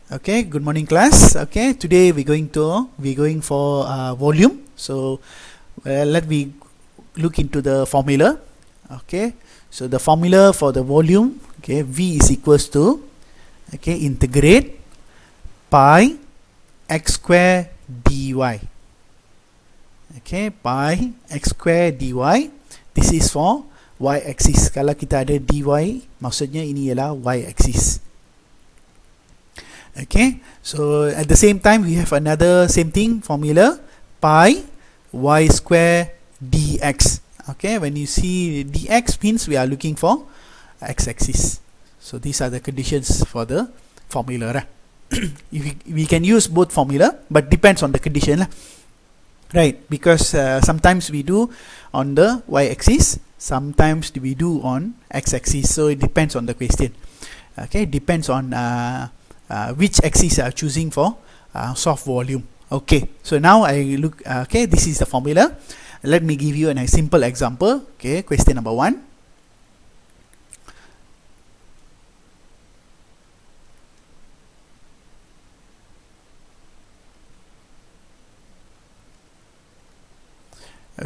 Okay, good morning class. Okay, today we're going for volume. So let me look into the formula. Okay, so the formula for the volume, okay, V is equals to, okay, integrate pi x square dy. Okay, pi x square dy. This is for y axis. Kalau kita ada dy, maksudnya ini ialah y axis. Okay, so at the same time we have another same thing formula, pi y square dx. Okay, when you see dx means we are looking for x-axis. So these are the conditions for the formula. We can use both formula, but depends on the condition, right? Because sometimes we do on the y-axis, sometimes we do on x-axis. So it depends on the question. Okay, depends on which axis are choosing for soft volume. Okay, so now I look, okay, this is the formula. Let me give you a simple example. Okay, question number 1.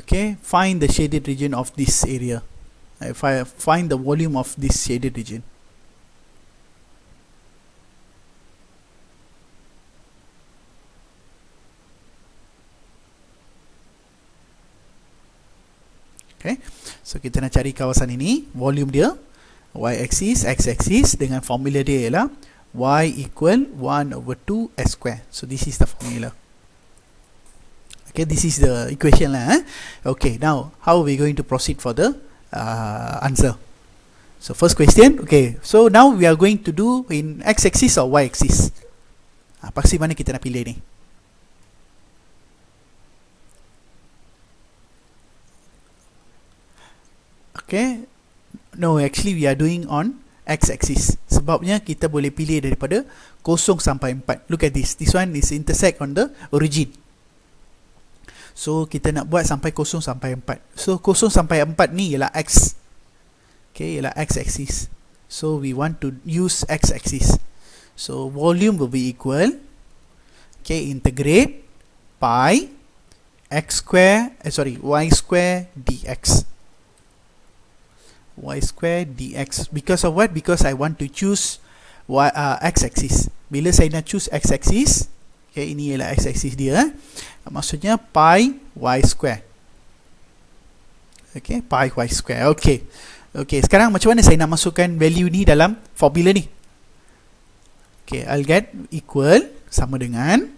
Okay, find the shaded region of this area. If I find the volume of this shaded region. Okay, so kita nak cari kawasan ini, volume dia, y-axis, x-axis, dengan formula dia ialah y equal 1/2 s square. So this is the formula. Okay, this is the equation lah. Okay, now how are we going to proceed for the answer? So first question, okay, so now we are going to do in x-axis or y-axis. Paksi mana kita nak pilih ni? Okay, no, actually we are doing on x-axis. Sebabnya kita boleh pilih daripada 0 sampai 4. Look at this. This one is intersect on the origin. So kita nak buat sampai 0 sampai 4. So 0 sampai 4 ni ialah x. Okay, ialah x-axis. So we want to use x-axis. So volume will be equal, okay, integrate pi x square, y square dx. Y square dx. Because of what? Because I want to choose x-axis. Bila saya nak choose x-axis, okay, ini ialah x-axis dia. Maksudnya pi y square. Okay, pi y square. Okay. Okay, sekarang macam mana saya nak masukkan value ni dalam formula ni? Okay, I'll get equal sama dengan,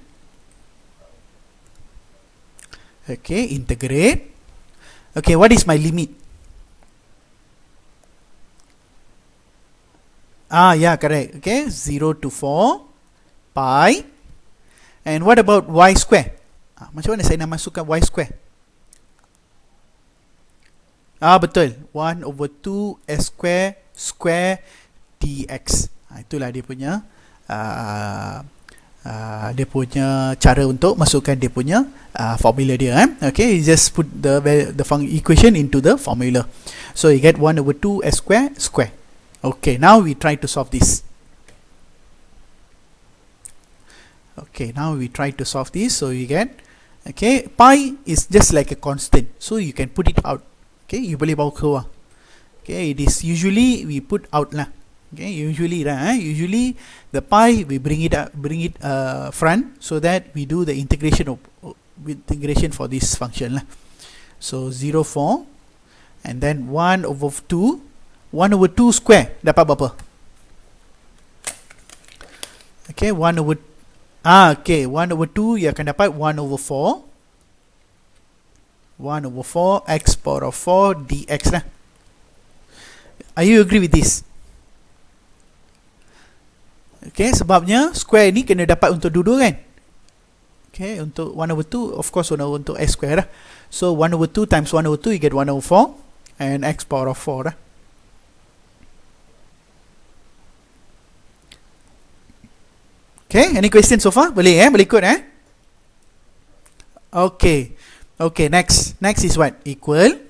okay, integrate. Okay, what is my limit? Yeah, correct. Okay, 0 to 4 pi. And what about y square? Macam mana saya nak masukkan y square? Betul, 1/2 s square square dx. Itulah dia punya cara untuk masukkan dia punya formula dia. Okay, you just put the equation into the formula. So you get 1/2 s square square. Okay, now we try to solve this. Okay, now we try to solve this. So you get, okay, pi is just like a constant, so you can put it out. Okay, you boleh bawa keluar. Okay, it is usually we put out lah. Okay, usually usually the pi we bring it front, so that we do the integration for this function lah. So 0, 4, and then 1/2. 1/2 square dapat berapa? Okay, 1/2 you akan dapat 1/4. 1/4 x power of 4 dx lah. Are you agree with this? Okay, sebabnya square ni kena dapat untuk dua-dua kan? Okay, untuk 1/2, of course untuk x square lah. So 1/2 times 1/2 you get 1/4 and x power of 4 lah. Okay, any questions so far? Boleh boleh ikut Okay. Okay, next is what? Equal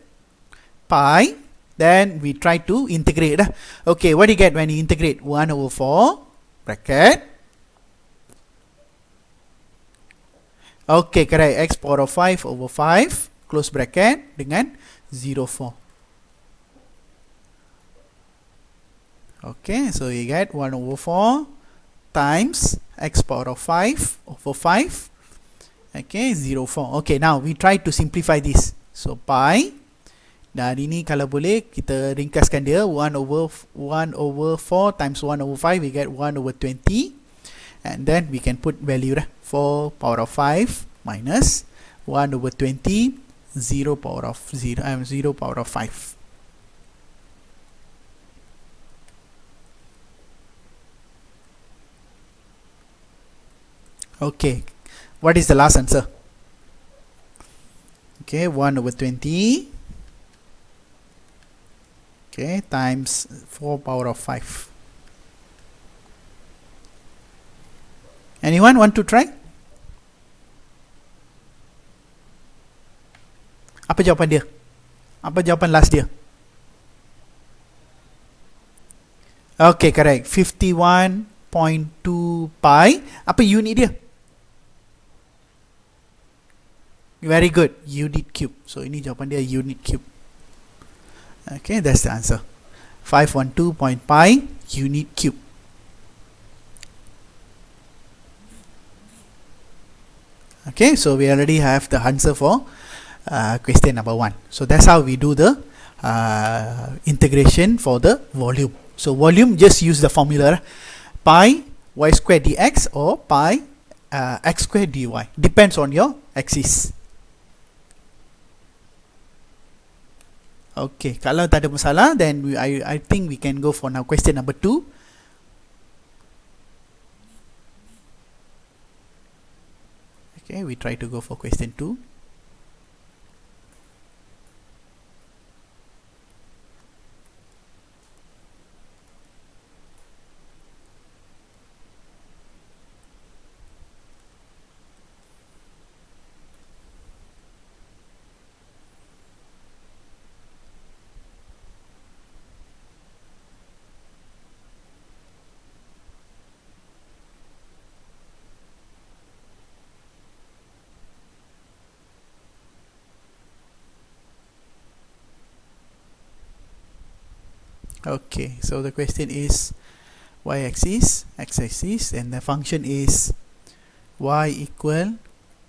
pi, then we try to integrate Okay, what do you get when you integrate? 1/4 bracket Okay, correct. X power of 5 over 5 close bracket dengan 0,4. Okay, so you get 1 over 4 times x power of 5 over 5. Okay, 0,4. Okay, now we try to simplify this. So pi, dan ini kalau boleh kita ringkaskan dia, 1 over 4 times 1 over 5, we get 1 over 20. And then we can put value 4 power of 5 minus 1 over 20, 0 power of 0 power of 5. Okay, what is the last answer? Okay, 1 over 20, okay, times 4 power of 5. Anyone want to try? Apa jawapan dia? Apa jawapan last dia? Okay, correct. 51.2 pi. Apa unit dia? Very good. Unit cube. So ini jawapan dia, unit cube. Okay, that's the answer. 512 pi unit cube. Okay, so we already have the answer for question number 1. So that's how we do the integration for the volume. So volume, just use the formula pi y square dx or pi x square dy. Depends on your axis. Okay, kalau tak ada masalah, then I think we can go for now question number 2. Okay, we try to go for question 2. Okay, so the question is y-axis, x-axis, and the function is y equal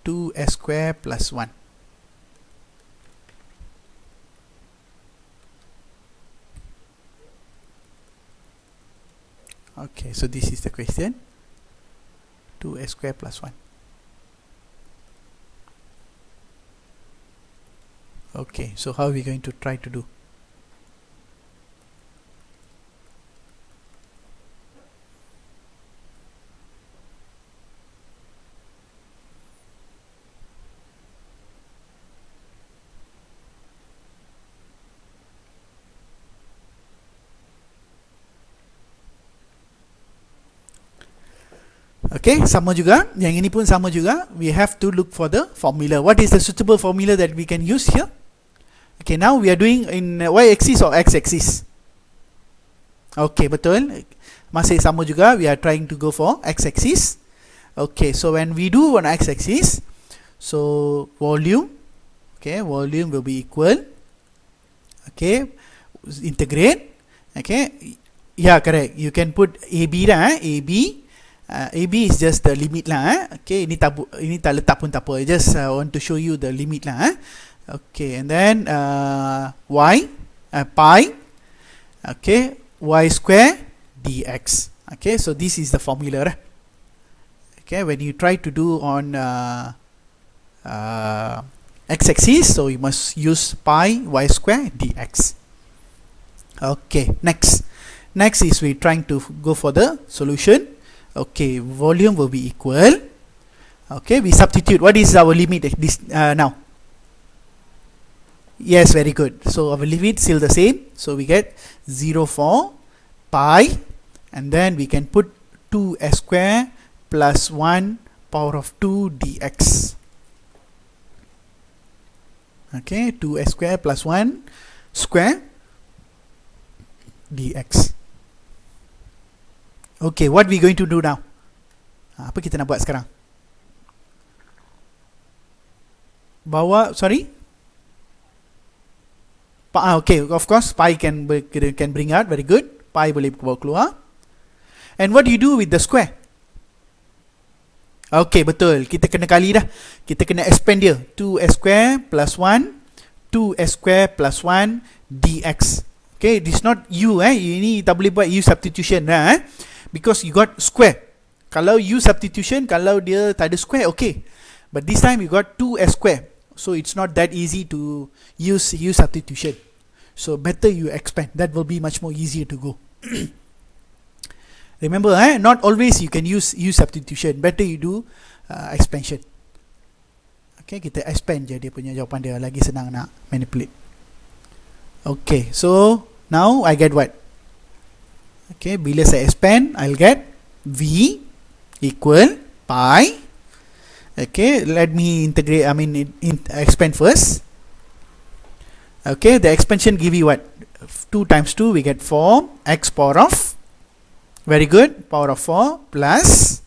2s square plus 1. Okay, so this is the question, 2s square plus 1. Okay, so how are we going to try to do? Okay, sama juga. Yang ini pun sama juga. We have to look for the formula. What is the suitable formula that we can use here? Okay, now we are doing in y-axis or x-axis? Okay, betul. Masih sama juga. We are trying to go for x-axis. Okay, so when we do on x-axis, so volume, okay, volume will be equal. Okay, integrate. Okay, yeah, correct. You can put AB dah, AB. AB is just the limit lah. Okay, ini tak letak pun tak apa. I just want to show you the limit lah. Okay, and then y, pi. Okay, y square dx. Okay, so this is the formula. Okay, when you try to do on x-axis, so you must use pi y square dx. Okay, next is we trying to go for the solution. Okay, volume will be equal. Okay, we substitute. What is our limit this now? Yes, very good. So our limit still the same. So we get 0,4 pi, and then we can put 2s square plus 1 power of 2 dx. Okay, 2s square plus 1 square dx. Okay, what we going to do now? Apa kita nak buat sekarang? Bawa, sorry. Okay, of course, pi can bring out, very good. Pi boleh bawa keluar. And what do you do with the square? Okay, betul. Kita kena kali dah. Kita kena expand dia. 2s square plus 1, 2s square plus 1 dx. Okay, this is not u ini tak boleh buat u substitution lah because you got square. Kalau u substitution, kalau dia tak ada square, okay. But this time you got 2s square. So it's not that easy to use u substitution. So better you expand. That will be much more easier to go. Remember, not always you can use u substitution. Better you do expansion. Okay, kita expand je dia punya jawapan dia, lagi senang nak manipulate. Okay, so now I get what? Okay, bila saya expand, I'll get v equal pi. Okay, let me integrate, expand first. Okay, the expansion give you what? 2 times 2, we get 4 x power of, very good, power of 4 plus,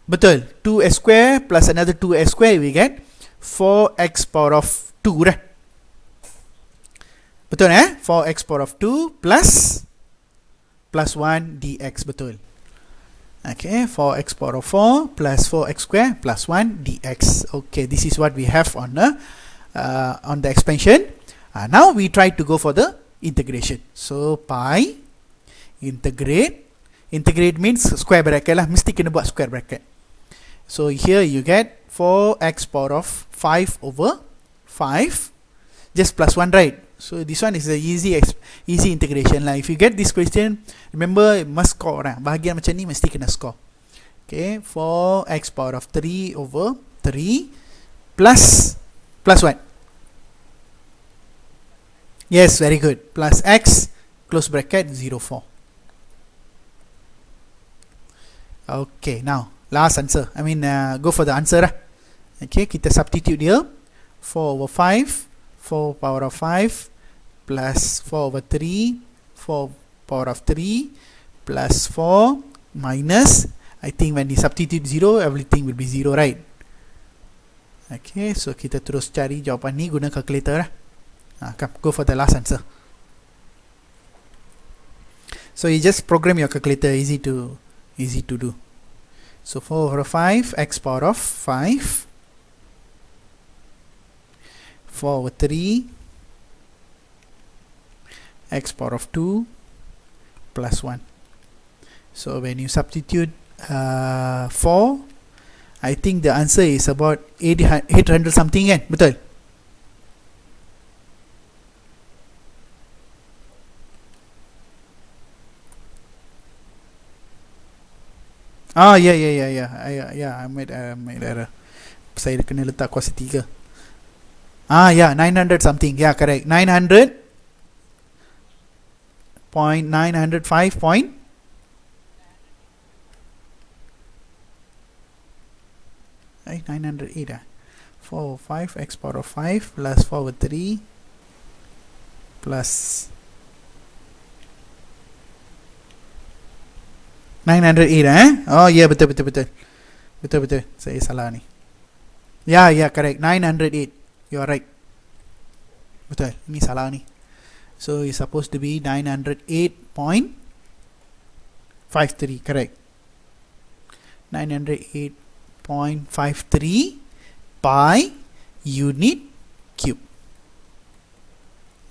betul, 2s square plus another 2s square, we get 4x power of 2 dah. Betul 4x power of 2 plus 1 dx, betul. Okay, 4x power of 4 plus 4x square plus 1 dx. Okay, this is what we have on the expansion. Now we try to go for the integration. So pi integrate means square bracket lah, mesti kena buat square bracket. So here you get 4x power of 5 over 5, just plus 1, right? So this one is a easy integration lah. If you get this question, remember must score lah. Bahagian macam ni mesti kena score. Okay, 4x power of 3 over 3 plus what? Yes, very good. Plus x, close bracket, 0, 4. Okay, now last answer. Go for the answer lah. Okay, kita substitute dia. 4 over 5, 4 power of 5 plus 4 over 3, 4 power of 3 plus 4 minus, I think when you substitute 0, everything will be 0, right? Okay, so kita terus cari jawapan ni guna calculator lah. Come, go for the last answer. So you just program your calculator, easy to do. So 4 over 5, x power of 5, 4 over 3, x power of 2 plus 1. So when you substitute 4, I think the answer is about 800 something kan, betul? I made error. Saya kena letak kuasa 3. 900 something. Yeah, correct. 900.905 point. 908 4 over 5 x power of 5 plus 4 over 3 plus 908 Oh yeah, betul. Saya salah ni. Yeah, correct. 908. You are right. Betul. Ini salah ni. So it's supposed to be 908.53. Correct. 908.53 pi unit cube.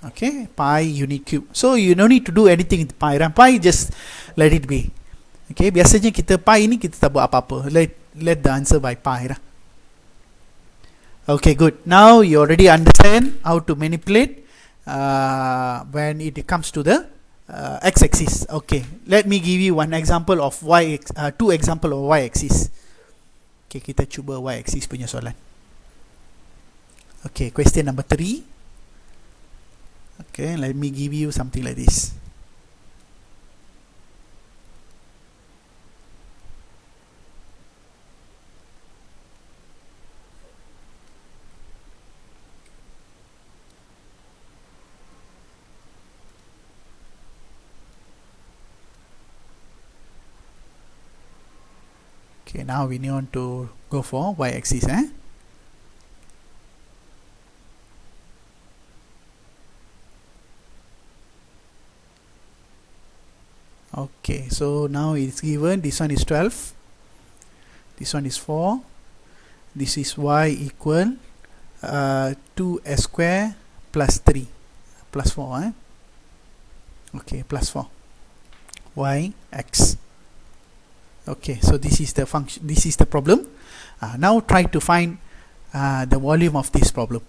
Okay, pi unit cube. So you no need to do anything with pi. Pi just let it be. Okay, biasanya kita pi ni kita tak buat apa-apa. Let the answer by pi lah. Okay, good. Now you already understand how to manipulate when it comes to the x-axis. Okay, let me give you one example of two example of y-axis. Okay, kita cuba y-axis punya soalan. Okay, question number 3. Okay, let me give you something like this. Okay, now we need to go for y-axis. Okay, so now it's given this one is 12, this one is 4, this is y equal 2s square plus 3 plus 4 okay, plus 4 y x. Okay, so this is the function, this is the problem. Now try to find the volume of this problem.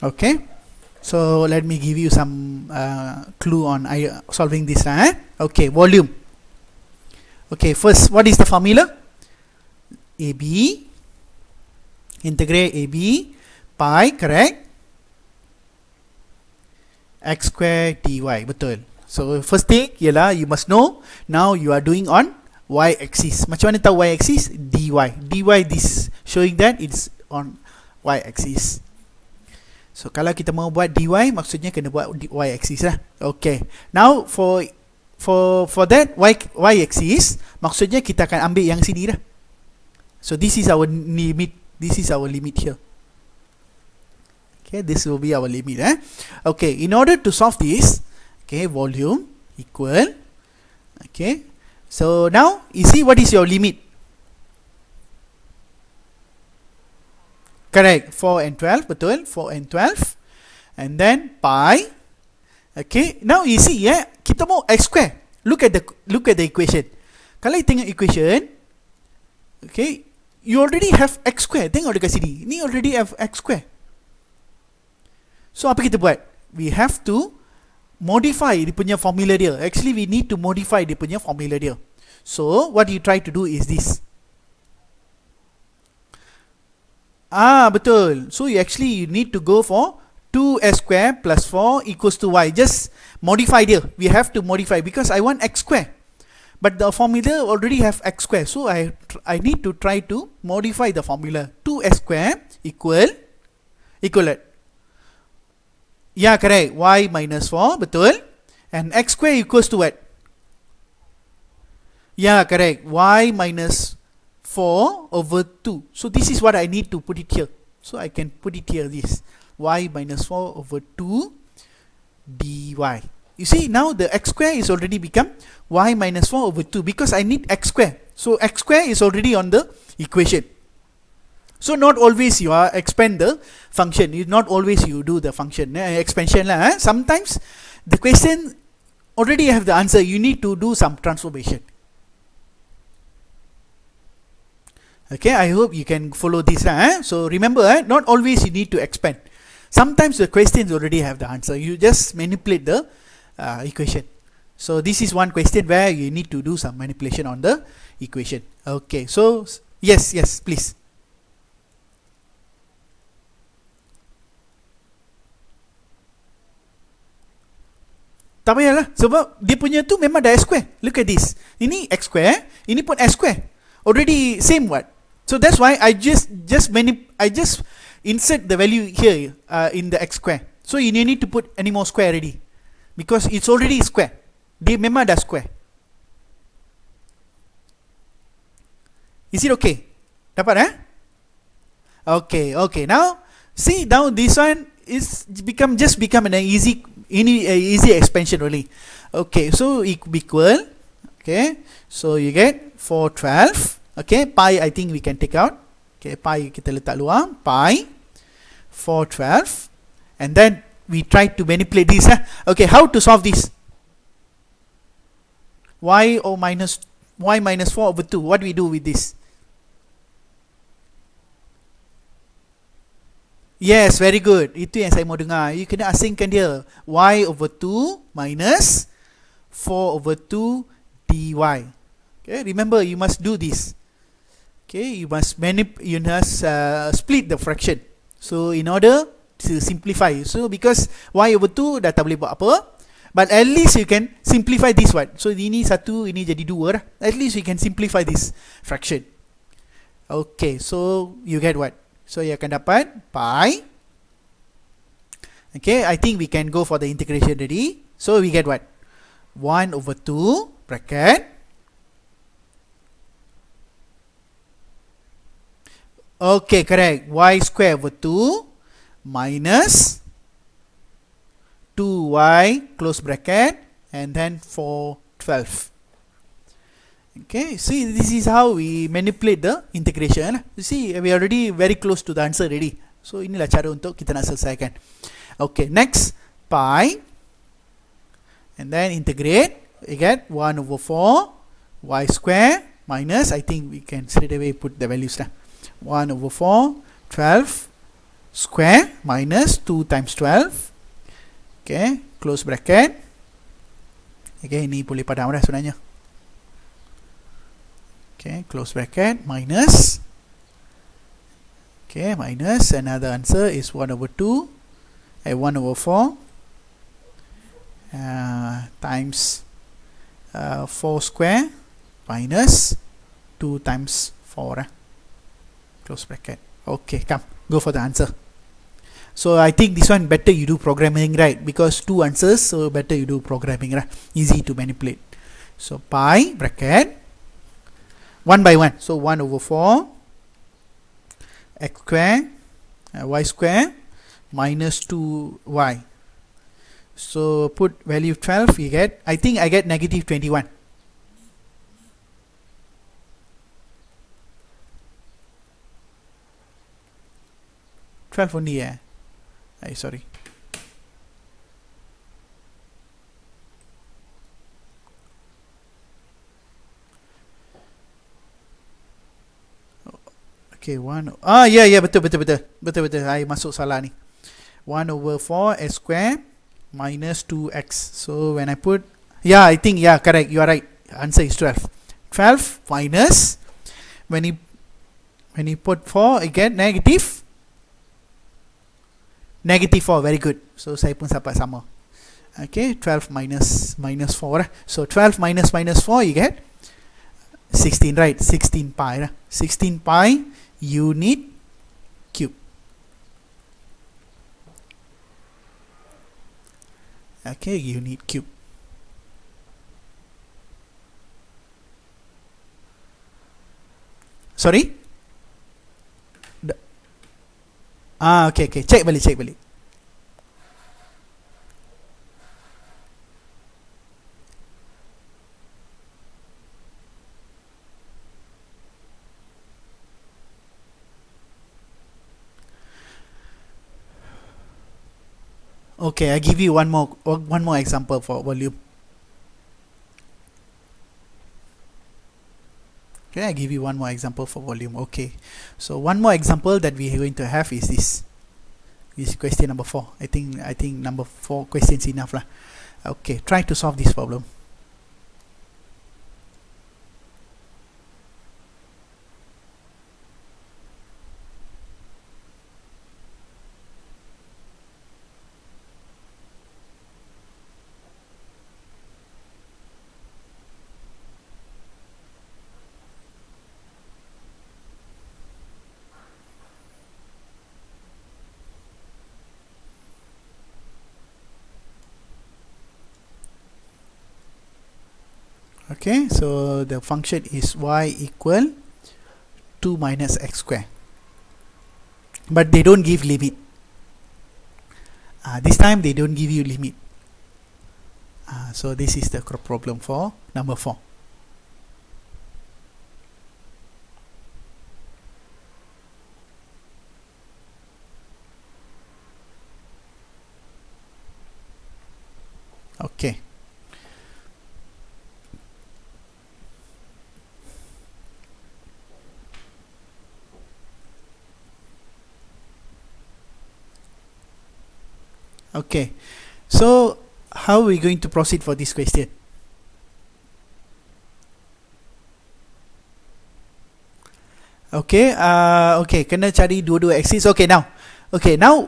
Okay, so let me give you some clue on solving this. Okay, volume. Okay, first, what is the formula? AB, integrate AB, pi, correct? X square dy, betul. So first thing ialah you must know, now you are doing on y axis. Macam mana tahu y axis? Dy. Dy, this showing that it's on y axis. So kalau kita mau buat dy, maksudnya kena buat y axis lah. Okay. Now for that y axis, maksudnya kita akan ambil yang sini lah. So this is our limit. This is our limit here. Okay, this will be our limit. Okay, in order to solve this, okay, volume equal. Okay. So now you see what is your limit? Correct, 4 and 12, betul, 4 and 12. And then pi. Okay, now you see, kita mau x square. Look at the equation. Kalau you tengok equation, okay, you already have x square. Tengok dekat sini, ni already have x square. So apa kita buat? We have to modify dia punya formula dia. Actually, we need to modify dia punya formula dia. So what you try to do is this. Betul. So you need to go for 2s square plus 4 equals to y. Just modify dia. We have to modify because I want x square. But the formula already have x square. So I need to try to modify the formula. 2s square equivalent. Yeah, correct. Y minus 4, betul. And x square equals to what? Yeah, correct. Y minus 4 over 2. So this is what I need to put it here. So I can put it here, this. Y minus 4 over 2 dy. You see, now the x square is already become y minus 4 over 2 because I need x square. So x square is already on the equation. So not always you expand the function. Not always you do the function expansion lah. Sometimes the question already have the answer. You need to do some transformation. Okay, I hope you can follow this. So remember, not always you need to expand. Sometimes the questions already have the answer. You just manipulate the equation. So this is one question where you need to do some manipulation on the equation. Okay, so yes, please. Tak payahlah, sebab dia punya tu memang dah x square. Look at this. Ini x square, ini pun x square. Already same what? So that's why I just insert the value here in the x square. So you need to put any more square already because it's already square. Dia memang dah square. Is it okay? Dapat Okay. Now see, now this one is become an easy expansion only. Okay, so equal. Okay, so you get 412. Okay, pi I think we can take out. Okay, pi kita letak luar. Pi 412. And then we try to manipulate this. Okay, how to solve this? Y minus 4 over 2. What do we do with this? Yes, very good. Itu yang saya mau dengar. You kena asingkan dia. Y over 2 minus 4 over 2 dy. Okay, remember you must do this. Okay, you must split the fraction. So in order to simplify. So because y over 2 dah tak boleh buat apa, but at least you can simplify this one. So ini 1, ini jadi 2 lah. At least you can simplify this fraction. Okay, so you get what? So you akan dapat pi. Okay, I think we can go for the integration already. So we get what? 1 over 2 bracket. Okay, correct. Y square over 2 minus 2y close bracket and then 4/12. Okay, see, this is how we manipulate the integration. You see, we are already very close to the answer already. So inilah cara untuk kita nak selesaikan. Okay, next pi and then integrate. We get 1 over 4 y square minus, I think we can straight away put the values lah. 1 over 4 12 square minus 2 times 12. Okay, close bracket. Okay, ini boleh padam dah sebenarnya. Okay, close bracket minus. Okay, minus another answer is 1 over 2 1 over 4 times 4 square minus 2 times 4 close bracket. Okay, come, go for the answer. So I think this one better you do programming, right? Because 2 answers, so better you do programming, right? Easy to manipulate. So pi bracket 1 by 1, so 1 over 4 x square y square minus 2y. So put value 12, you get, I think I get negative 21. Only, yeah. Sorry. Okay, 1. Yeah, betul. I masuk salah ni. 1 over 4 x square minus 2x. So when I put, yeah, I think, yeah, correct, you are right. Answer is 12. 12 minus, when you put 4, you get negative 4, very good. So saya pun dapat sama. Okay, 12 minus 4. So 12 minus 4, you get 16, right? 16 pi. 16 pi unit cube. Okay, unit cube. Sorry? Okay. Check balik. Okay, I give you one more example for volume. Okay, I give you one more example for volume. Okay, so one more example that we are going to have is this question number 4. I think number 4 questions enough lah. Okay, try to solve this problem. Okay, so the function is y equal 2 minus x square, but they don't give limit. This time they don't give you limit. So this is the problem for number 4. Okay. Okay, so how are we going to proceed for this question? Okay, okay, kena cari dua-dua axis. Okay, now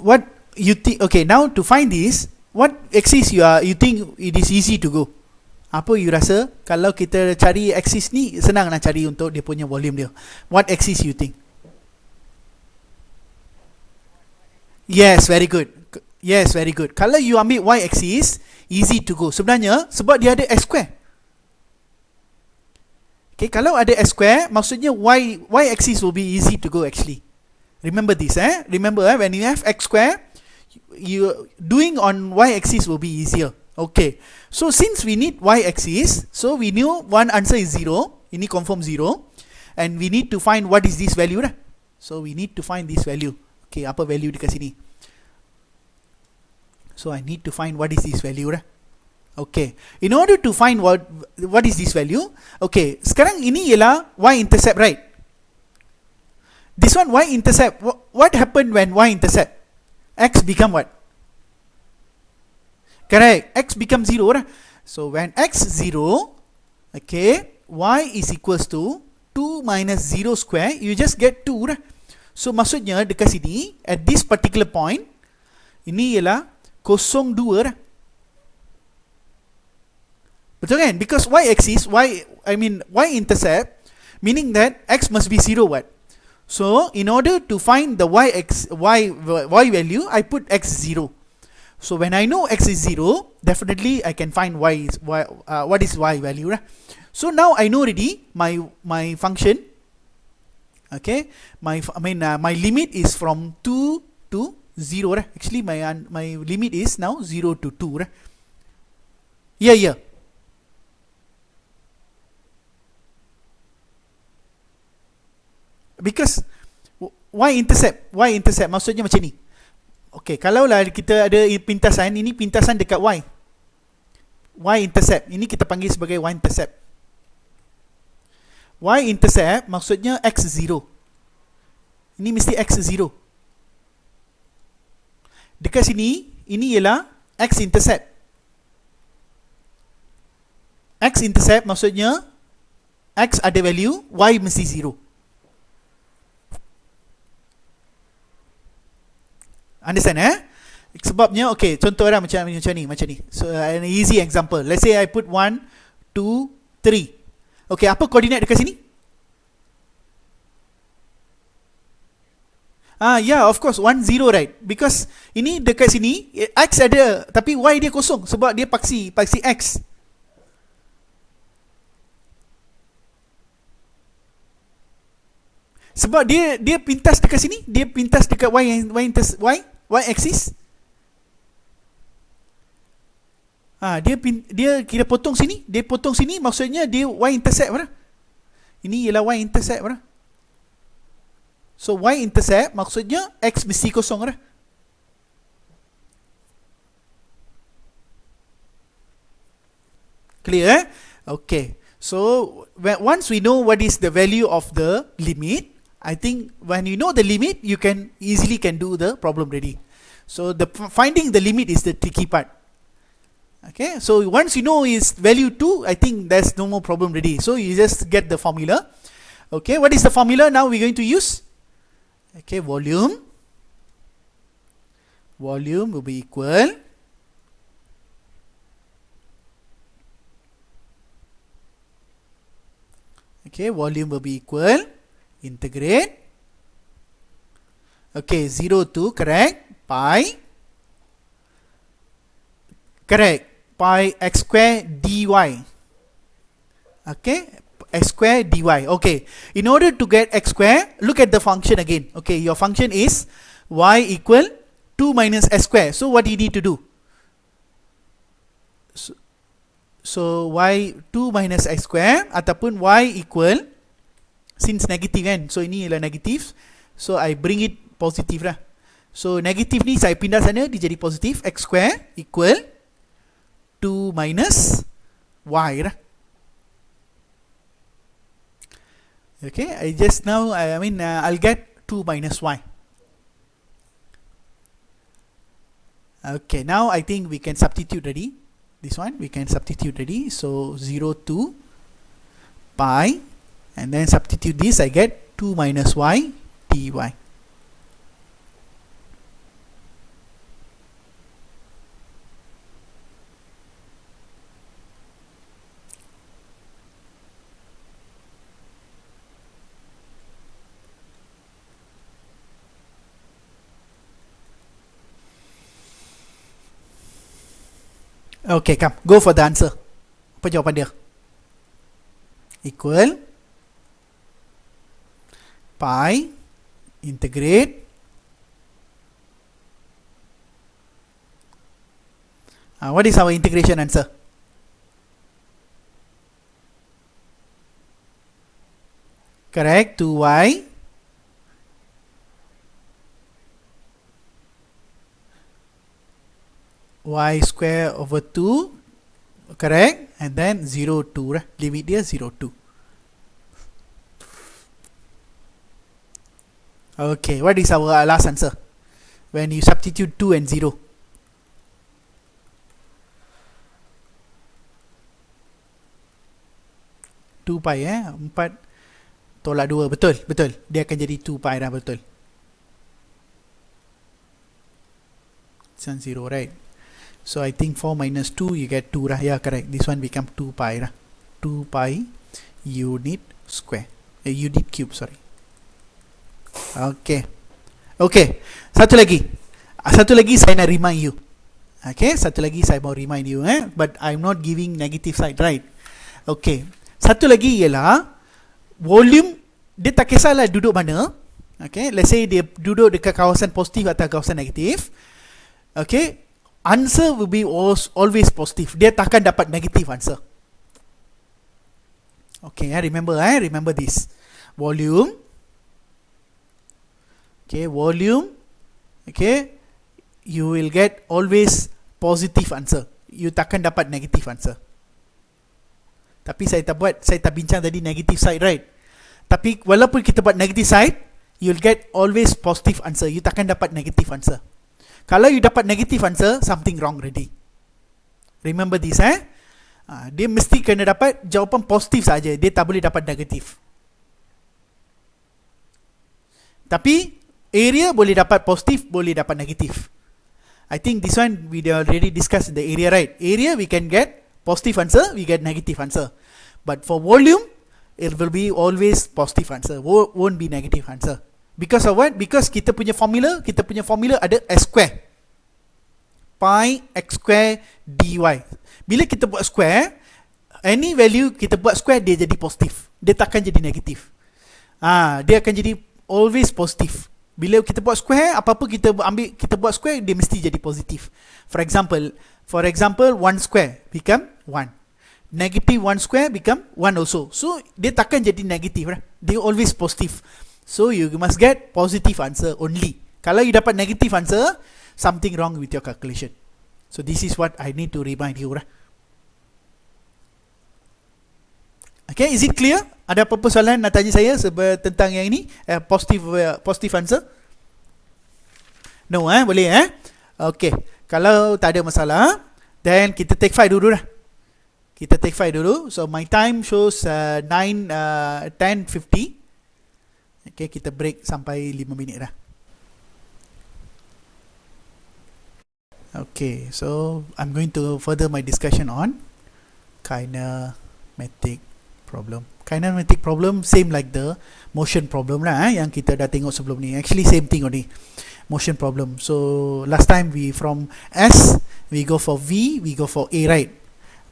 what you think? Okay, now to find this, what axis you think it is easy to go? Apa you rasa kalau kita cari axis ni senang nak cari untuk dia punya volume dia? What axis you think? Yes, very good. Yes, very good. Kalau you ambil y axis, easy to go. Sebenarnya sebab dia ada x square. Okay, kalau ada x square, maksudnya y axis will be easy to go actually. Remember this, Remember, when you have x square, you doing on y axis will be easier. Okay, so since we need y axis, so we knew one answer is 0. Ini confirm 0, and we need to find what is this value lah. So we need to find this value. Okay, apa value dekat sini? So I need to find what is this value lah. Okay, in order to find what is this value, okay, sekarang ini ialah y-intercept, right? This one y-intercept, what happened when y-intercept? X become what? Correct, x becomes 0 right? So when x 0, okay, y is equals to 2 minus 0 square, you just get 2 right? So maksudnya dekat sini, at this particular point, ini ialah 02 right? Betul kan? Because y-axis, y-intercept, meaning that x must be 0 what? So in order to find the y value, I put x 0. So when I know x is 0, definitely I can find what is y value, right? So now I know already my function. Okay, my limit is from 2 to 0, right? Actually my limit is now 0 to 2, right? Yeah. Because y-intercept maksudnya macam ni. Okay, kalau lah kita ada pintasan, ini pintasan dekat y-intercept, ini kita panggil sebagai y-intercept. Y-intercept maksudnya x0. Ini mesti x0. Dekat sini, ini ialah x-intercept. X-intercept maksudnya x ada value, y mesti 0. Understand, Sebabnya, okay, contoh macam ni. So an easy example. Let's say I put 1, 2, 3. Okay, apa koordinat dekat sini? Yeah, of course 1, 0, right? Because ini dekat sini x ada, tapi y dia kosong sebab dia paksi x. Sebab dia pintas dekat sini, dia pintas dekat y axis. Dia kira potong sini, maksudnya dia y-intercept, right? Ini ialah y-intercept, right? So y-intercept maksudnya x mesti kosong, right? Clear, Okay. So once we know what is the value of the limit, I think when you know the limit, you can easily do the problem ready. So finding the limit is the tricky part. Okay, so once you know is value 2, I think there's no more problem ready. So you just get the formula. Okay, what is the formula now we're going to use? Okay, volume will be equal integrate. Okay, 0 to pi x square dy. Okay, x square dy. Okay, in order to get x square, look at the function again. Okay, your function is y equal 2 minus s square. So what do you need to do? So y 2 minus x square ataupun y equal, since negative kan, so ini ialah negative, so I bring it positive lah. So negative ni saya pindah sana, dia jadi positif. X square equal 2 minus y lah. Okay, I'll get 2 minus y. Okay, now I think we can substitute ready. This one we can substitute ready. So 0 to pi, and then substitute this, I get 2 minus y dy. Okay, come, go for the answer. Apa jawapan dia? Equal pi integrate what is our integration answer? Correct, 2y y square over 2, correct, and then 0 2 limit dia 0 2. Okay, what is our last answer when you substitute 2 and 0? Two pi 4 tolak 2, betul, betul, dia akan jadi 2 pi dah, betul. It's 0, right? So I think 4 minus 2 you get 2 dah, yeah, correct, this one become 2 pi dah, 2 pi unit square, unit cube, sorry. Okay, okay, satu lagi saya nak remind you. Okay, satu lagi saya mau remind you, but I'm not giving negative side, right? Okay, satu lagi ialah volume, dia tak kisahlah duduk mana. Okay, let's say dia duduk dekat kawasan positif atau kawasan negatif. Okay, answer will be always positive. Dia takkan dapat negative answer. Okay, remember this. Volume. Okay, volume. Okay, you will get always positive answer. You takkan dapat negative answer. Tapi saya tak bincang tadi negative side, right? Tapi walaupun kita buat negative side, you'll get always positive answer. You takkan dapat negative answer. Kalau you dapat negative answer, something wrong already. Remember this, dia mesti kena dapat jawapan positif saja. Dia tak boleh dapat negatif. Tapi area boleh dapat positif, boleh dapat negatif. I think this one we already discussed in the area, right? Area we can get positive answer, we get negative answer. But for volume, it will be always positive answer, won't be negative answer. Because of what? Because kita punya formula ada S square, pi x square dy. Bila kita buat square, any value kita buat square, dia jadi positif, dia takkan jadi negatif. Dia akan jadi always positif. Bila kita buat square, apa-apa kita buat square, dia mesti jadi positif. For example 1 square become 1. Negative 1 square become 1 also. So dia takkan jadi negatif, right? Dia always positif. So you must get positive answer only. Kalau you dapat negative answer, something wrong with your calculation. So this is what I need to remind you, right? Okay, is it clear? Ada apa-apa soalan nak tanya saya tentang yang ini? Positive answer? No, boleh, Okay, kalau tak ada masalah, then kita take 5 dulu lah. Kita take 5 dulu. So my time shows 10:50. Okay, kita break sampai 5 minit dah. Okay, so I'm going to further my discussion on kinematic problem. Kinematic problem same like the motion problem lah, yang kita dah tengok sebelum ni. Actually same thing only, motion problem. So last time we from S we go for V, we go for A, right?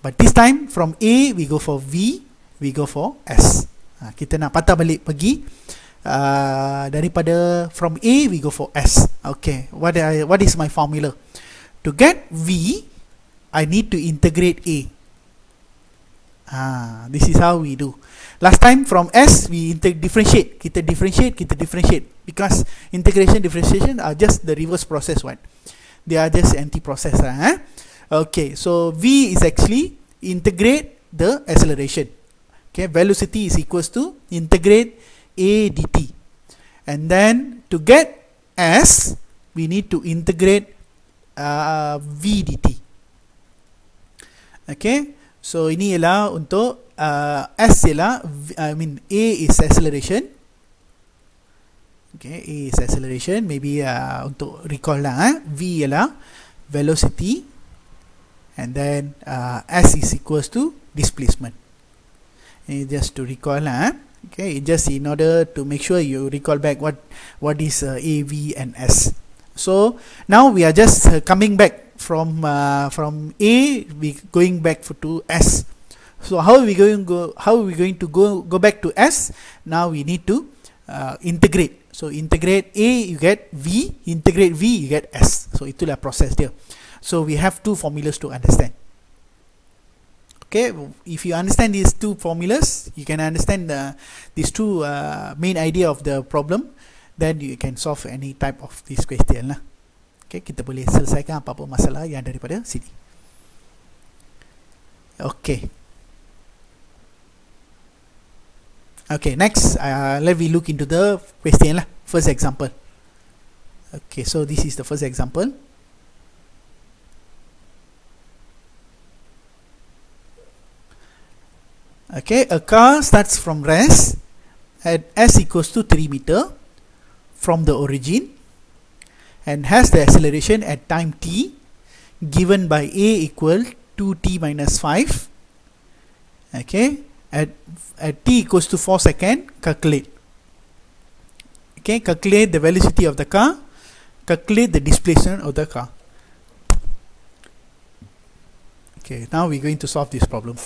But this time from A we go for V, we go for S. Kita nak patah balik pergi daripada from A we go for S. Okay, what is my formula? To get V, I need to integrate A. This is how we do. Last time from S we differentiate. Kita differentiate because integration, differentiation are just the reverse process one. They are just anti-process. Okay, so V is actually integrate the acceleration. Okay, velocity is equals to integrate A dt. And then to get S, we need to integrate V dt. Okay, so ini ialah untuk S ialah A is acceleration. Okay, A is acceleration. Maybe untuk recall lah, V ialah velocity, and then S is equals to displacement. And just to recall lah. Okay, just in order to make sure you recall back what is A, V and S. So now we are just coming back from A we going back to S. So how are we going to go back to S? Now we need to integrate. So integrate A, you get V, integrate V, you get S. So itulah process dia. So we have two formulas to understand. Okay, if you understand these two formulas, you can understand these two main idea of the problem, then you can solve any type of this question lah. Okay, kita boleh selesaikan apa-apa masalah yang daripada sini. Okay. Okay, next let me look into the question lah. First example. Okay, so this is the first example. Okay, a car starts from rest at s equals to 3 meter from the origin and has the acceleration at time t given by a equal 2t minus 5. Okay, at t equals to 4 seconds, calculate. Okay, calculate the velocity of the car, calculate the displacement of the car. Okay, now we're going to solve this problem.